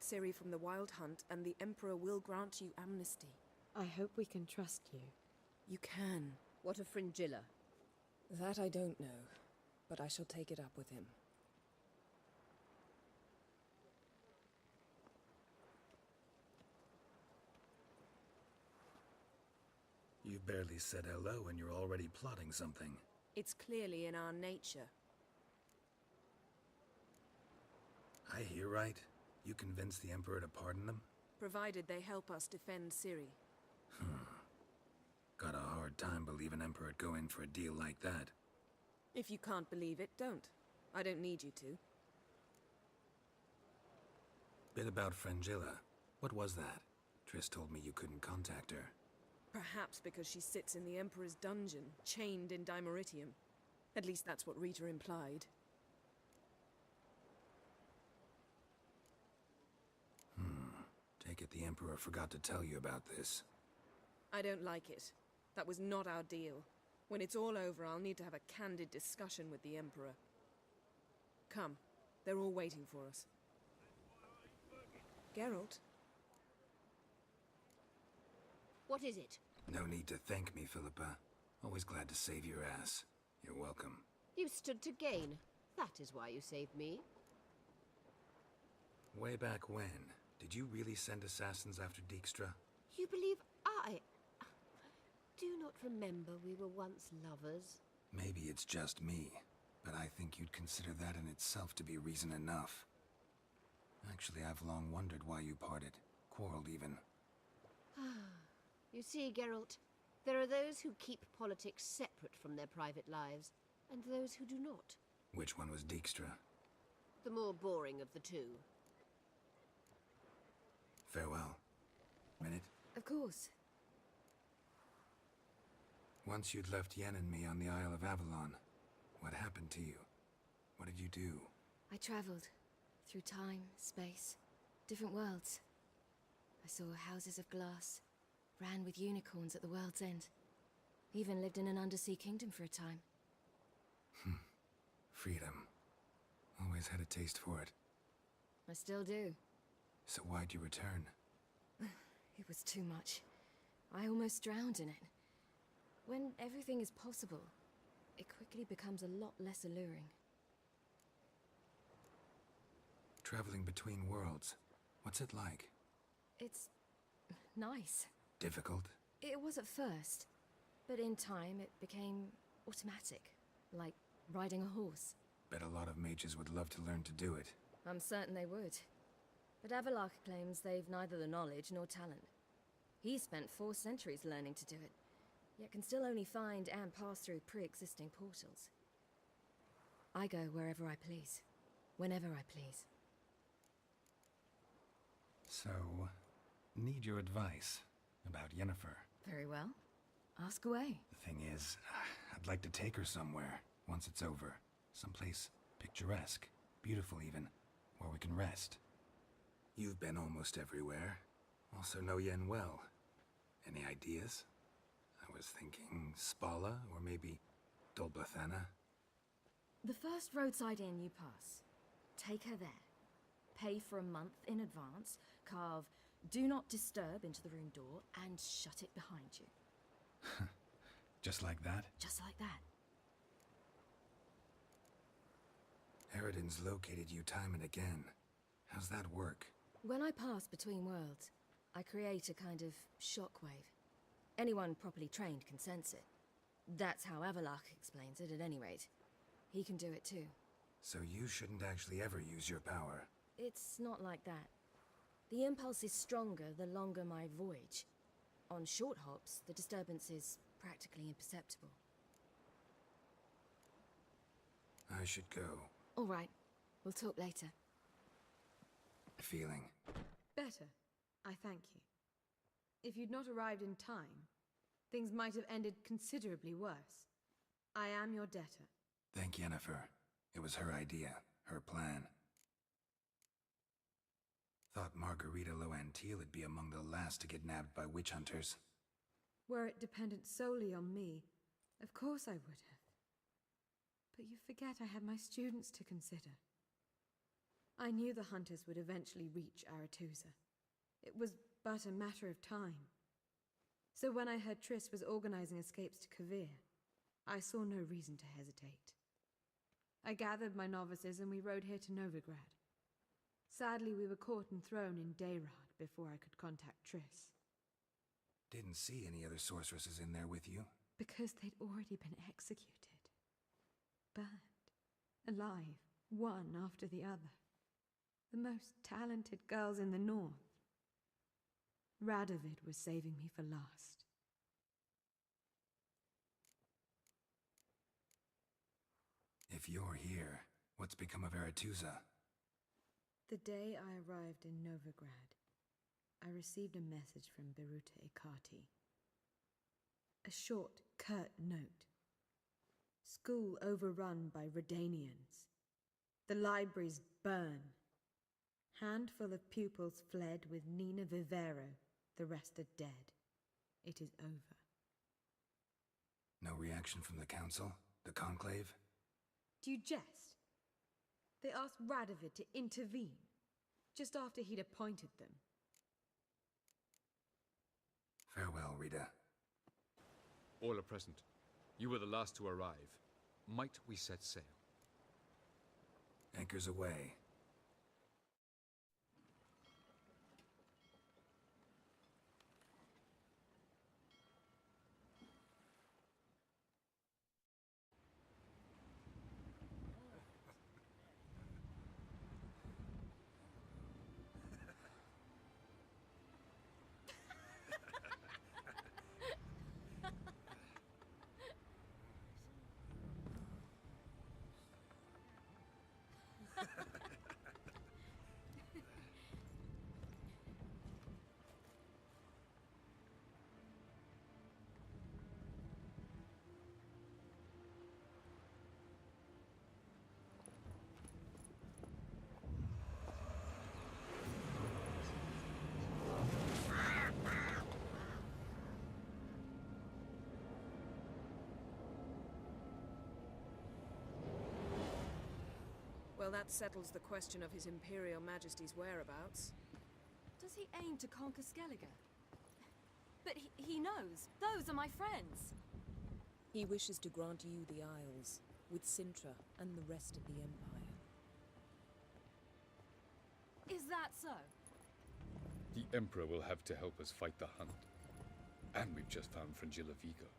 Ciri from the Wild Hunt, and the Emperor will grant you amnesty. I hope we can trust you. You can. What of Fringilla? That I don't know, but I shall take it up with him. You've barely said hello and you're already plotting something. It's clearly in our nature. I hear right? You convinced the Emperor to pardon them? Provided they help us defend Ciri. Got a hard time believing Emperor'd go in for a deal like that. If you can't believe it, don't. I don't need you to. Bit about Fringilla. What was that? Triss told me you couldn't contact her. Perhaps because she sits in the Emperor's dungeon, chained in Dimeritium. At least that's what Rita implied. Take it the Emperor forgot to tell you about this. I don't like it. That was not our deal. When it's all over, I'll need to have a candid discussion with the Emperor. Come. They're all waiting for us. Geralt? What is it? No need to thank me, Philippa. Always glad to save your ass. You're welcome. You stood to gain. That is why you saved me. Way back when, did you really send assassins after Dijkstra? You believe I... Do you not remember we were once lovers? Maybe it's just me, but I think you'd consider that in itself to be reason enough. Actually, I've long wondered why you parted. Quarreled even. You see, Geralt, there are those who keep politics separate from their private lives, and those who do not. Which one was Dijkstra? The more boring of the two. Farewell. Minute? Of course. Once you'd left Yen and me on the Isle of Avalon, what happened to you? What did you do? I traveled. Through time, space, different worlds. I saw houses of glass, ran with unicorns at the world's end. Even lived in an undersea kingdom for a time. Freedom. Always had a taste for it. I still do. So why'd you return? It was too much. I almost drowned in it. When everything is possible, it quickly becomes a lot less alluring. Traveling between worlds. What's it like? It's... nice. Difficult? It was at first, but in time it became automatic, like riding a horse. Bet a lot of mages would love to learn to do it. I'm certain they would. But Avallac'h claims they've neither the knowledge nor talent. He spent 4 centuries learning to do it, yet can still only find and pass through pre-existing portals. I go wherever I please, whenever I please. So, need your advice about Yennefer. Very well. Ask away. The thing is, I'd like to take her somewhere, once it's over. Someplace picturesque, beautiful even, where we can rest. You've been almost everywhere. Also know Yen well. Any ideas? I was thinking Spala, or maybe Dol Blathanna. The first roadside inn you pass. Take her there. Pay for a month in advance, carve "Do Not Disturb" into the room door, and shut it behind you. Just like that? Just like that. Eridan's located you time and again. How's that work? When I pass between worlds, I create a kind of shockwave. Anyone properly trained can sense it. That's how Avallac'h explains it, at any rate. He can do it too. So you shouldn't actually ever use your power. It's not like that. The impulse is stronger the longer my voyage. On short hops, the disturbance is practically imperceptible. I should go. All right. We'll talk later. Feeling. Better. I thank you. If you'd not arrived in time, things might have ended considerably worse. I am your debtor. Thank Yennefer. It was her idea, her plan. Thought Margarita Loantil would be among the last to get nabbed by witch hunters. Were it dependent solely on me, of course I would have. But you forget I had my students to consider. I knew the hunters would eventually reach Aretusa. It was but a matter of time. So when I heard Triss was organizing escapes to Kavir, I saw no reason to hesitate. I gathered my novices and we rode here to Novigrad. Sadly, we were caught and thrown in Dayrad before I could contact Triss. Didn't see any other sorceresses in there with you? Because they'd already been executed. Burned. Alive. One after the other. The most talented girls in the north. Radovid was saving me for last. If you're here, what's become of Aretusa? The day I arrived in Novigrad, I received a message from Beruta Ikati. A short, curt note. School overrun by Redanians. The libraries burn. Handful of pupils fled with Nina Vivero. The rest are dead. It is over. No reaction from the council? The conclave? Do you jest? They asked Radovid to intervene, just after he'd appointed them. Farewell, Rita. All are present. You were the last to arrive. Might we set sail? Anchors away. Well, that settles the question of His Imperial Majesty's whereabouts. Does he aim to conquer Skellige? But he knows. Those are my friends. He wishes to grant you the Isles, with Sintra and the rest of the Empire. Is that so? The Emperor will have to help us fight the hunt. And we've just found Frangilla Vigo.